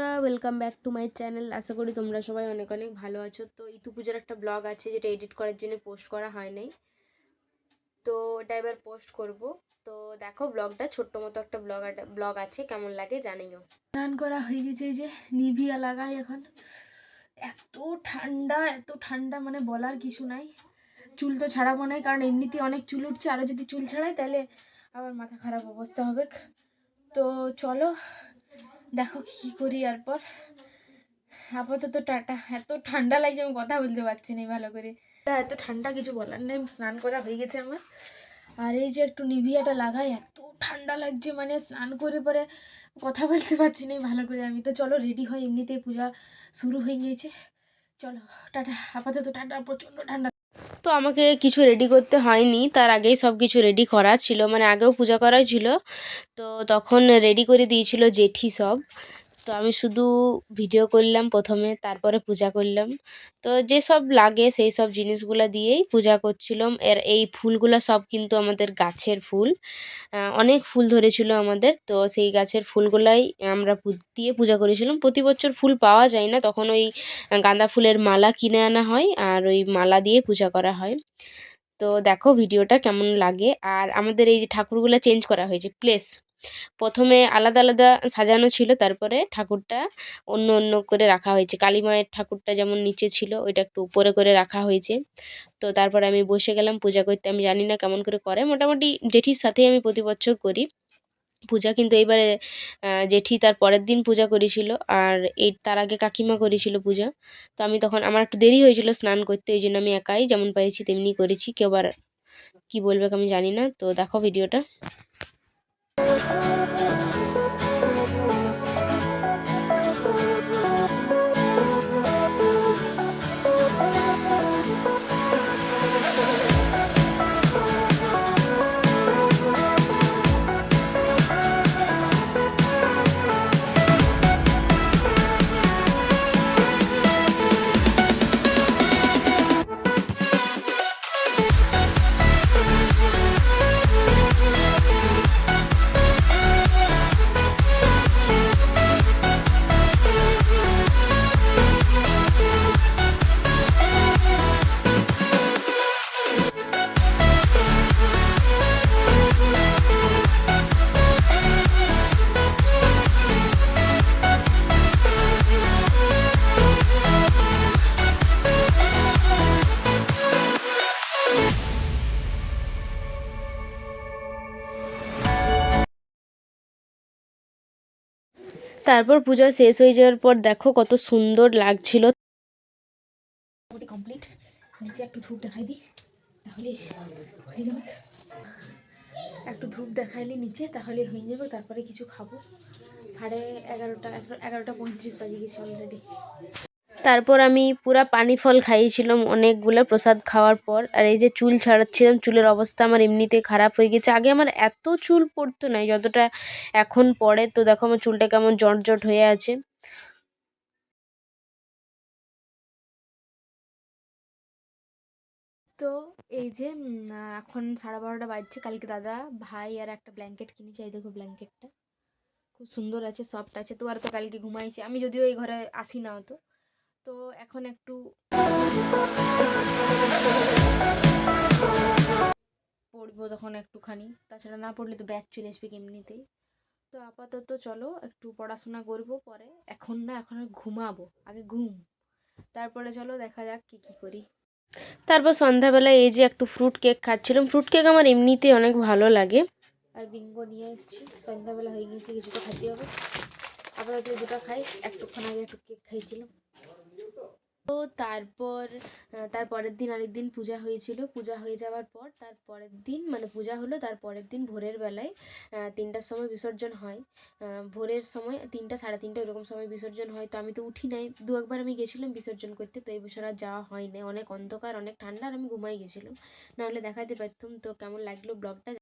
বন্ধুরা, welcome back to my channel. আশা করি তোমরা সবাই অনেক অনেক ভালো আছো। তো ইতু পুজোর একটা ব্লগ আছে যেটা এডিট করার জন্য পোস্ট করা হয় নাই, তো ওটা এবার পোস্ট করব। তো দেখো ব্লগটা, ছোট্ট মতো একটা ব্লগ আছে, কেমন লাগে জানিও। স্নান করা হয়ে গেছে, এই যে নিভিয়া লাগাই এখন। এত ঠান্ডা এত ঠান্ডা, মানে বলার কিছু নাই। চুল তো ছাড়াবো নাই, কারণ এমনিতেই অনেক চুল উঠছে, আরও যদি চুল ছাড়াই তাহলে আবার মাথা খারাপ অবস্থা হবে। তো চলো দেখো কি করি। এরপর আপাতত টাটা। এত ঠান্ডা লাগছে, আমি কথা বলতে পারছি না ভালো করে। এত ঠান্ডা কিছু বলার নেই। স্নান করা হয়ে গেছে আমার, আর এই যে একটু নিভিয়াটা লাগাই, এত ঠান্ডা লাগছে, মানে স্নান করে পরে কথা বলতে পারছি না ভালো করে আমি। তো চলো রেডি হয়, এমনিতেই পূজা শুরু হয়ে গিয়েছে। চলো টাটা, আপাতত টাটা। প্রচণ্ড ঠান্ডা। তো আমাকে কিছু রেডি করতে হয়নি, তার আগেই সব কিছু রেডি করা ছিল, মানে আগেও পূজা করাই ছিল। তো তখন রেডি করে দিয়েছিল জেঠি সব। তো আমি শুধু ভিডিও করলাম প্রথমে, তারপরে পূজা করলাম। তো যেসব লাগে সেই সব জিনিসগুলো দিয়েই পূজা করছিলাম। এই ফুলগুলো সব কিন্তু আমাদের গাছের ফুল, অনেক ফুল ধরেছিল আমাদের, তো সেই গাছের ফুলগুলাই আমরা দিয়ে পূজা করেছিলাম। প্রতি বছর ফুল পাওয়া যায় না, তখন ওই গাঁদা ফুলের মালা কিনে আনা হয়, আর ওই মালা দিয়ে পূজা করা হয়। তো দেখো ভিডিওটা কেমন লাগে। আর আমাদের এই যে ঠাকুরগুলো চেঞ্জ করা হয়েছে প্লেস, প্রথমে আলাদা আলাদা সাজানো ছিল, তারপরে ঠাকুরটা অন্য অন্য করে রাখা হয়েছে। কালী মায়ের ঠাকুরটা যেমন নিচে ছিল, ওইটা একটু উপরে করে রাখা হয়েছে। তো তারপরে আমি বসে গেলাম পূজা করতে। আমি জানি না কেমন করে মোটামুটি জেঠির সাথেই আমি প্রতি বছর করি পূজা, কিন্তু এইবারে জেঠি তার পরের দিন পূজা করেছিল, আর তার আগে কাকিমা করেছিল পূজা। তো আমি তখন, আমার একটু দেরি হয়েছিল স্নান করতে, ওই জন্য আমি একাই যেমন পেরেছি তেমনি করেছি। কেউ আবার কী বলবে আমি জানি না। তো দেখো ভিডিওটা। তারপর পূজা শেষ হয়ে যাওয়ার পর দেখো কত সুন্দর লাগছিল। কমপ্লিট। নিচে একটু ধূপ দেখাই দিই, তাহলে হয়ে যাবে। একটু ধূপ দেখাইলি নিচে, তাহলে হয়ে যাবে। তারপরে কিছু খাবো। 11:30 বাজে গেছে অলরেডি। তারপর আমি পুরা পানি ফল খাইয়েছিলাম অনেকগুলো প্রসাদ খাওয়ার পর। আর এই যে চুল ছাড়াচ্ছিলাম, চুলের অবস্থা আমার এমনিতে খারাপ হয়ে গেছে। আগে আমার এত চুল পড়তো না যতটা এখন পড়ে। তো দেখো আমার চুলটা কেমন জট জট হয়ে আছে। তো এই যে এখন 12:30 বাজছে। কালকে দাদা ভাই আর একটা ব্ল্যাঙ্কেট কিনেছে, এই দেখো ব্ল্যাঙ্কেটটা খুব সুন্দর আছে, সফট আছে। তো আর তো কালকে ঘুমাইছি আমি, যদিও এই ঘরে আসি না অত। তো এখন একটু পড়বো তখন একটুখানি, তাছাড়া না পড়লে তো ব্যাগ চলে আসবে এমনিতেই। তো আপাতত চলো একটু পড়াশোনা করবো পরে, এখন না, এখন ঘুমাবো, আগে ঘুম, তারপরে চলো দেখা যাক কি কি করি। তারপর সন্ধ্যাবেলায় এই যে একটু ফ্রুট কেক খাচ্ছিলাম। ফ্রুট কেক আমার এমনিতেই অনেক ভালো লাগে। আর বিঙ্গো নিয়ে এসেছি, সন্ধ্যাবেলা হয়ে গিয়েছে, কিছু তো খাইতে হবে। আপাতত দুটো খাই, একটুক্ষণ আগে একটু কেক খাইছিলাম। তো তারপরের দিন আরেকদিন পূজা হয়েছিল। পূজা হয়ে যাওয়ার পর তারপরের দিন, মানে পূজা হলো তারপরের দিন ভোরের বেলায় 3টার সময় বিসর্জন হয়। ভোরের সময় 3টা 3:30 এরকম সময় বিসর্জন হয়। তো আমি তো উঠি নাই, দু একবার আমি গেছিলাম বিসর্জন করতে, তো এই বছর আর যাওয়া হয় না। অনেক অন্ধকার, অনেক ঠান্ডা, আর আমি ঘুমাই গেছিলাম, নাহলে দেখাতে পারতাম। তো কেমন লাগলো ব্লগটা।